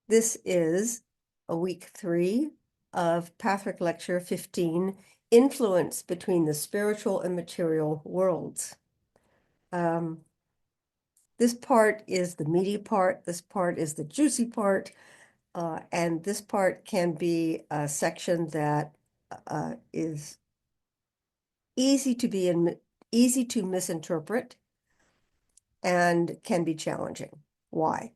This is a week 3 of Patrick Lecture 15, Influence Between the Spiritual and Material Worlds. This part is the meaty part, this part is the juicy part, and this part can be a section that is easy to misinterpret and can be challenging. Why?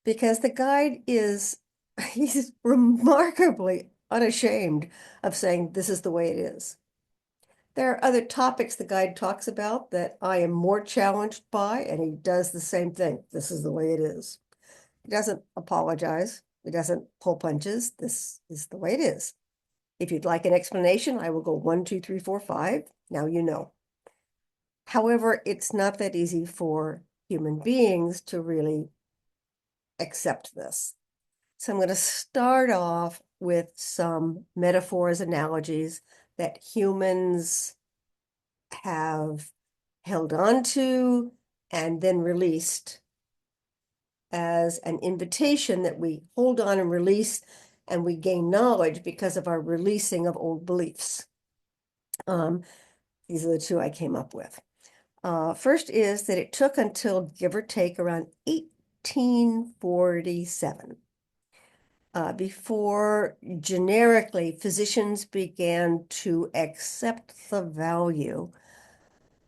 Because the guide he's remarkably unashamed of saying this is the way it is. There are other topics the guide talks about that I am more challenged by, and he does the same thing. This is the way it is. He doesn't apologize. He doesn't pull punches. This is the way it is. If you'd like an explanation, I will go 1, 2, 3, 4, 5. Now you know. However, it's not that easy for human beings to really accept this. So I'm going to start off with some metaphors, analogies that humans have held on to and then released as an invitation that we hold on and release, and we gain knowledge because of our releasing of old beliefs. These are the two I came up with. First is that it took until, give or take, around 1847 before generically physicians began to accept the value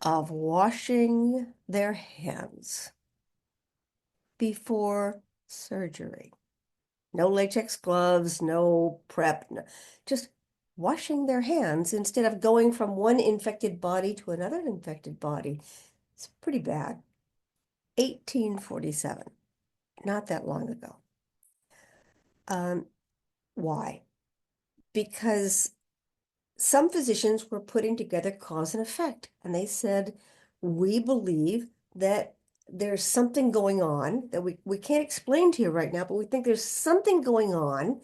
of washing their hands before surgery. No latex gloves, no prep, just washing their hands instead of going from one infected body to another infected body. It's pretty bad. 1847, not that long ago. Why? Because some physicians were putting together cause and effect, and they said, we believe that there's something going on that we can't explain to you right now, but we think there's something going on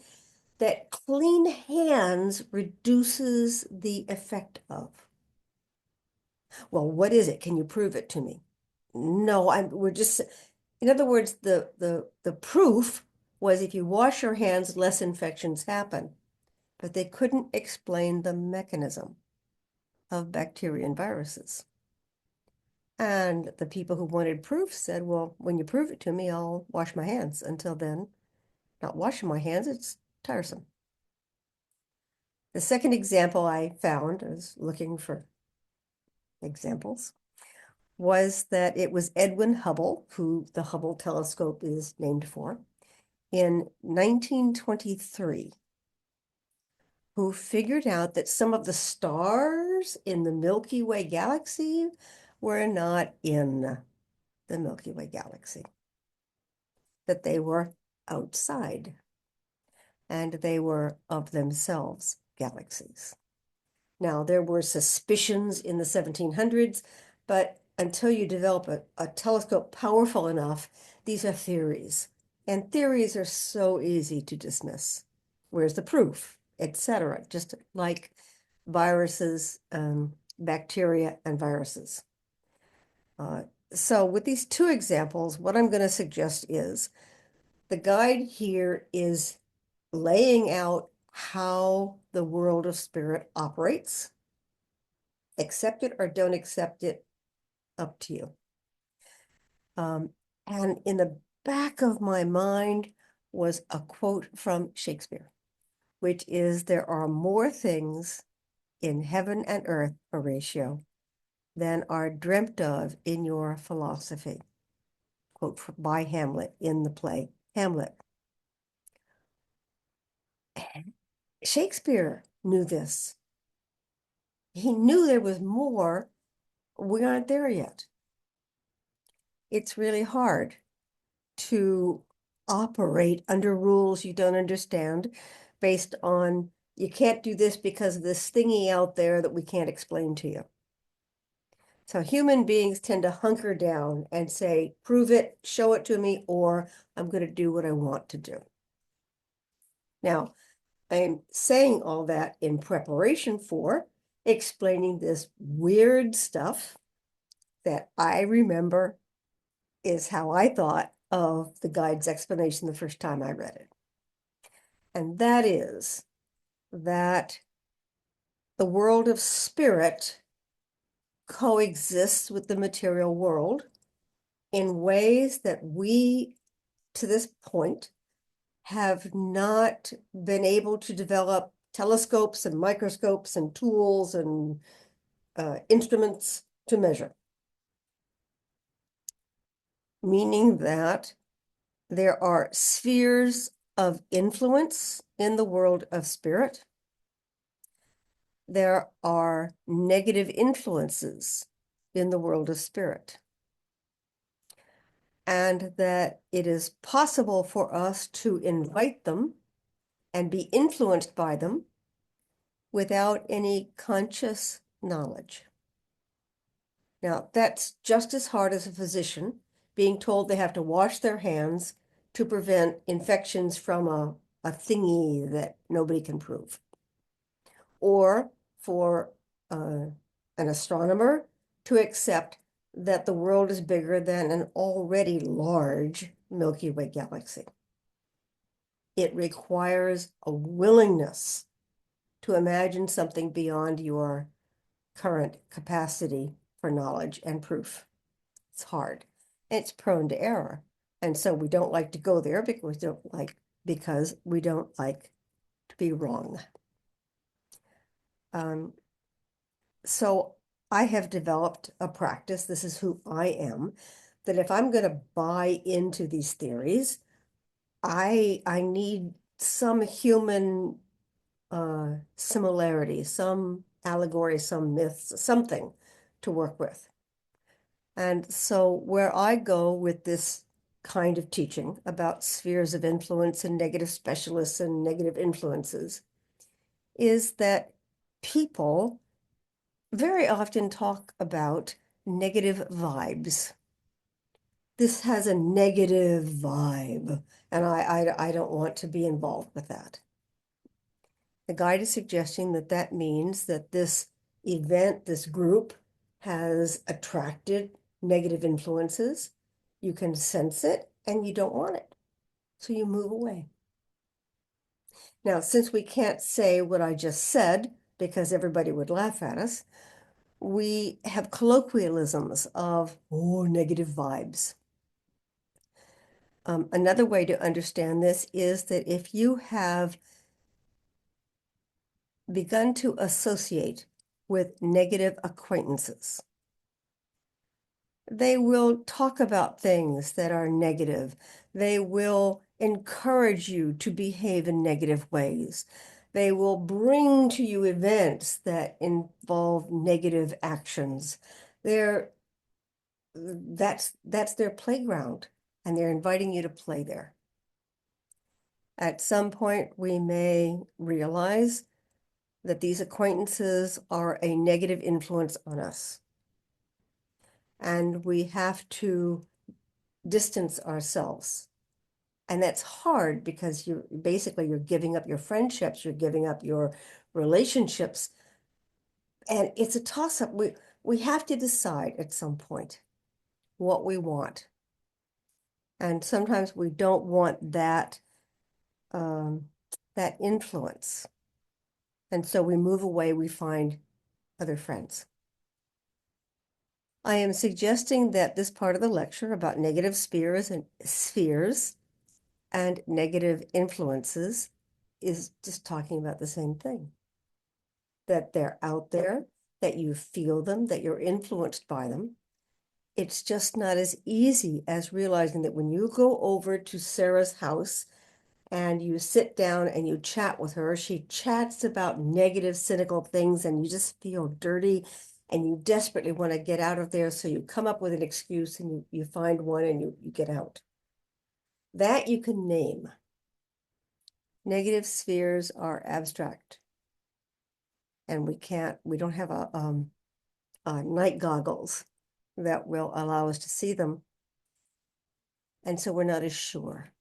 that clean hands reduces the effect of. Well, what is it? Can you prove it to me? No, we're just, in other words, the proof was if you wash your hands, less infections happen. But they couldn't explain the mechanism of bacteria and viruses. And the people who wanted proof said, well, when you prove it to me, I'll wash my hands. Until then, not washing my hands, it's tiresome. The second example I found, I was looking for examples, was that it was Edwin Hubble, who the Hubble telescope is named for, in 1923, who figured out that some of the stars in the Milky Way galaxy were not in the Milky Way galaxy, that they were outside, and they were of themselves galaxies. Now, there were suspicions in the 1700s, but until you develop a telescope powerful enough, these are theories. And theories are so easy to dismiss. Where's the proof, etc.? Just like viruses, bacteria, and viruses. So with these two examples, what I'm going to suggest is the guide here is laying out how the world of spirit operates. Accept it or don't accept it, up to you. And in the back of my mind was a quote from Shakespeare, which is, there are more things in heaven and earth, Horatio, than are dreamt of in your philosophy. Quote by Hamlet in the play Hamlet. Shakespeare knew this. He knew there was more. We aren't there yet. It's really hard to operate under rules you don't understand based on, you can't do this because of this thingy out there that we can't explain to you. So human beings tend to hunker down and say, prove it, show it to me, or I'm going to do what I want to do. Now, I'm saying all that in preparation for explaining this weird stuff that I remember is how I thought of the guide's explanation the first time I read it. And that is that the world of spirit coexists with the material world in ways that we, to this point, have not been able to develop telescopes and microscopes and tools and instruments to measure. Meaning that there are spheres of influence in the world of spirit. There are negative influences in the world of spirit. And that it is possible for us to invite them and be influenced by them without any conscious knowledge. Now, that's just as hard as a physician being told they have to wash their hands to prevent infections from a thingy that nobody can prove. Or for an astronomer to accept that the world is bigger than an already large Milky Way galaxy. It requires a willingness to imagine something beyond your current capacity for knowledge and proof. It's hard. It's prone to error. And so we don't like to go there because we don't like to be wrong. So I have developed a practice, this is who I am, that if I'm going to buy into these theories, I need some human similarity, some allegory, some myths, something to work with. And so where I go with this kind of teaching about spheres of influence and negative specialists and negative influences is that people very often talk about negative vibes. This has a negative vibe, and I don't want to be involved with that. The guide is suggesting that that means that this event, this group, has attracted negative influences. You can sense it, and you don't want it. So you move away. Now, since we can't say what I just said, because everybody would laugh at us, we have colloquialisms of, oh, negative vibes. Another way to understand this is that if you have begun to associate with negative acquaintances, they will talk about things that are negative. They will encourage you to behave in negative ways. They will bring to you events that involve negative actions. That's their playground, and they're inviting you to play there. At some point, we may realize that these acquaintances are a negative influence on us, and we have to distance ourselves. And that's hard because you're giving up your friendships, you're giving up your relationships, and it's a toss-up. We have to decide at some point what we want. And sometimes we don't want that that influence. And so we move away, we find other friends. I am suggesting that this part of the lecture about negative spheres and negative influences is just talking about the same thing. That they're out there, that you feel them, that you're influenced by them. It's just not as easy as realizing that when you go over to Sarah's house and you sit down and you chat with her, she chats about negative, cynical things, and you just feel dirty and you desperately want to get out of there. So you come up with an excuse and you find one and you get out. That you can name. Negative spheres are abstract. And we don't have night goggles that will allow us to see them. And so we're not as sure.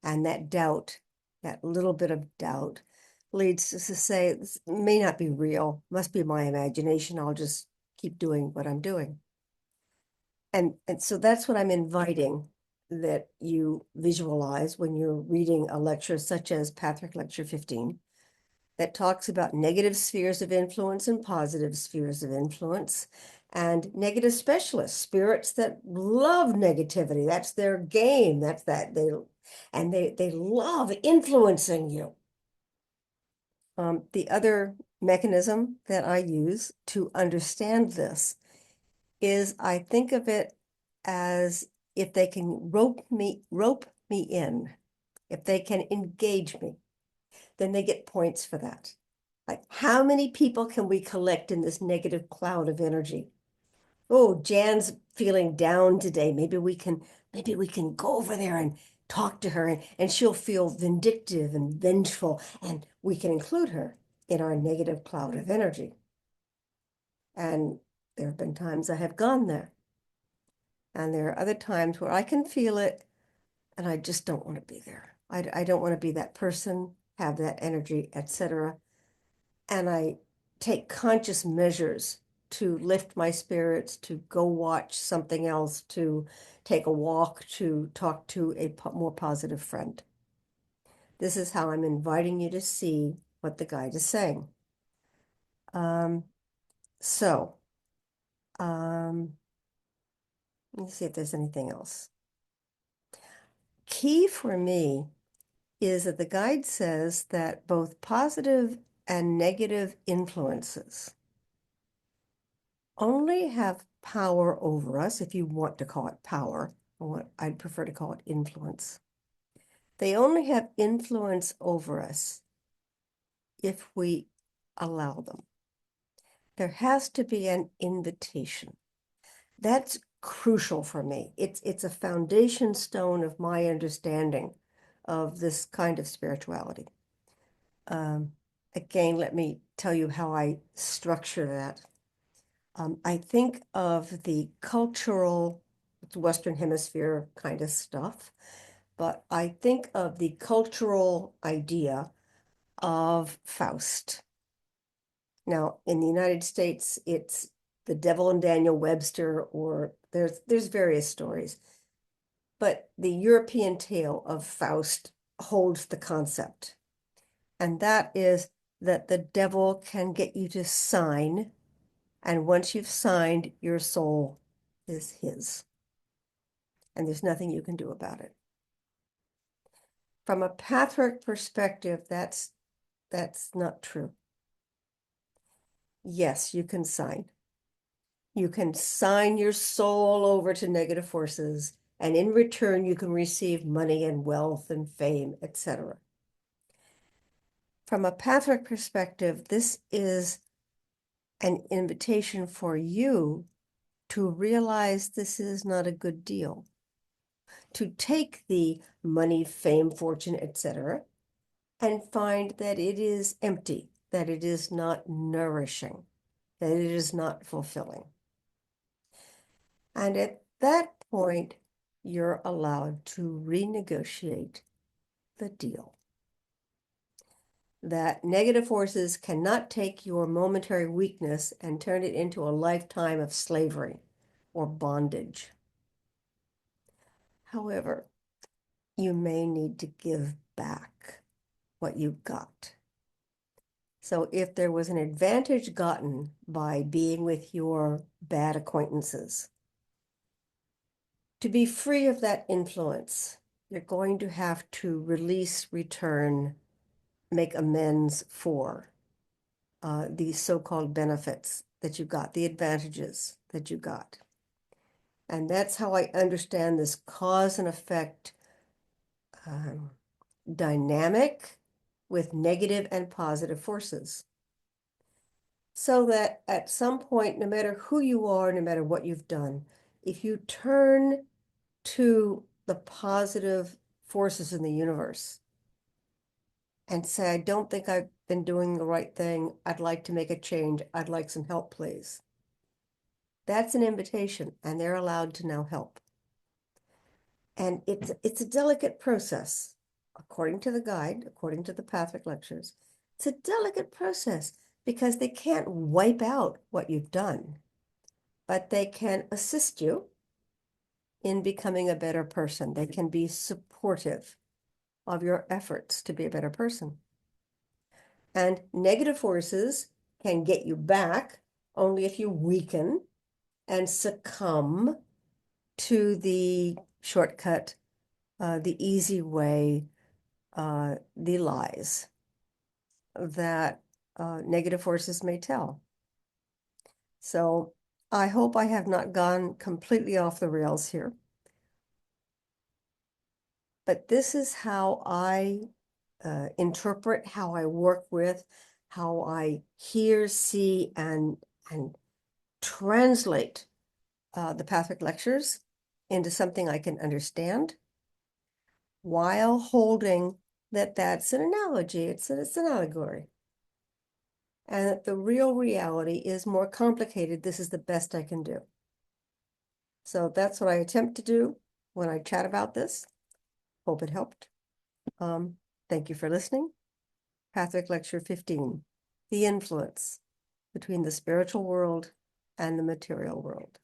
And that doubt, that little bit of doubt, leads us to say, this may not be real, must be my imagination. I'll just keep doing what I'm doing. And so that's what I'm inviting that you visualize when you're reading a lecture such as Patrick Lecture 15 that talks about negative spheres of influence and positive spheres of influence, and negative specialists, spirits that love negativity. That's their game. That's that they love influencing you. The other mechanism that I use to understand this is I think of it as if they can rope me in, if they can engage me, then they get points for that. Like, how many people can we collect in this negative cloud of energy? Oh, Jan's feeling down today. Maybe we can go over there and talk to her, and she'll feel vindictive and vengeful, and we can include her in our negative cloud of energy. And there have been times I have gone there. And there are other times where I can feel it and I just don't want to be there. I don't want to be that person, have that energy, etc. And I take conscious measures to lift my spirits, to go watch something else, to take a walk, to talk to a more positive friend. This is how I'm inviting you to see what the guide is saying. Um, so, let me see if there's anything else. Key for me is that the guide says that both positive and negative influences only have power over us, if you want to call it power, or what I'd prefer to call it influence. They only have influence over us if we allow them. There has to be an invitation. That's crucial for me. It's a foundation stone of my understanding of this kind of spirituality. Again, let me tell you how I structure that. I think of the cultural, Western Hemisphere kind of stuff, but I think of the cultural idea of Faust. Now, in the United States, it's the Devil and Daniel Webster, or there's various stories, but the European tale of Faust holds the concept, and that is that the devil can get you to sign, and once you've signed, your soul is his, and there's nothing you can do about it. From a Pathwork perspective, that's not true. Yes, you can sign. You can sign your soul over to negative forces, and in return, you can receive money and wealth and fame, etc. From a Pathwork perspective, this is an invitation for you to realize this is not a good deal, to take the money, fame, fortune, etc., and find that it is empty, that it is not nourishing, that it is not fulfilling. And at that point, you're allowed to renegotiate the deal. That negative forces cannot take your momentary weakness and turn it into a lifetime of slavery or bondage. However, you may need to give back what you got. So if there was an advantage gotten by being with your bad acquaintances, to be free of that influence, you're going to have to release, return, make amends for these so-called benefits that you got, the advantages that you got. And that's how I understand this cause and effect dynamic with negative and positive forces. So that at some point, no matter who you are, no matter what you've done, if you turn to the positive forces in the universe and say, I don't think I've been doing the right thing. I'd like to make a change. I'd like some help, please. That's an invitation, and they're allowed to now help. And it's a delicate process, according to the guide, according to the Pathfic lectures. It's a delicate process because they can't wipe out what you've done, but they can assist you in becoming a better person. They can be supportive of your efforts to be a better person. And negative forces can get you back only if you weaken and succumb to the shortcut, the easy way, the lies that negative forces may tell. So I hope I have not gone completely off the rails here. But this is how I interpret, how I work with, how I hear, see, and translate the Pathfic lectures into something I can understand while holding that that's an analogy, it's an allegory. And that the real reality is more complicated. This is the best I can do. So that's what I attempt to do when I chat about this. Hope it helped. Thank you for listening. Pathfic Lecture 15, The Influence Between the Spiritual World and the Material World.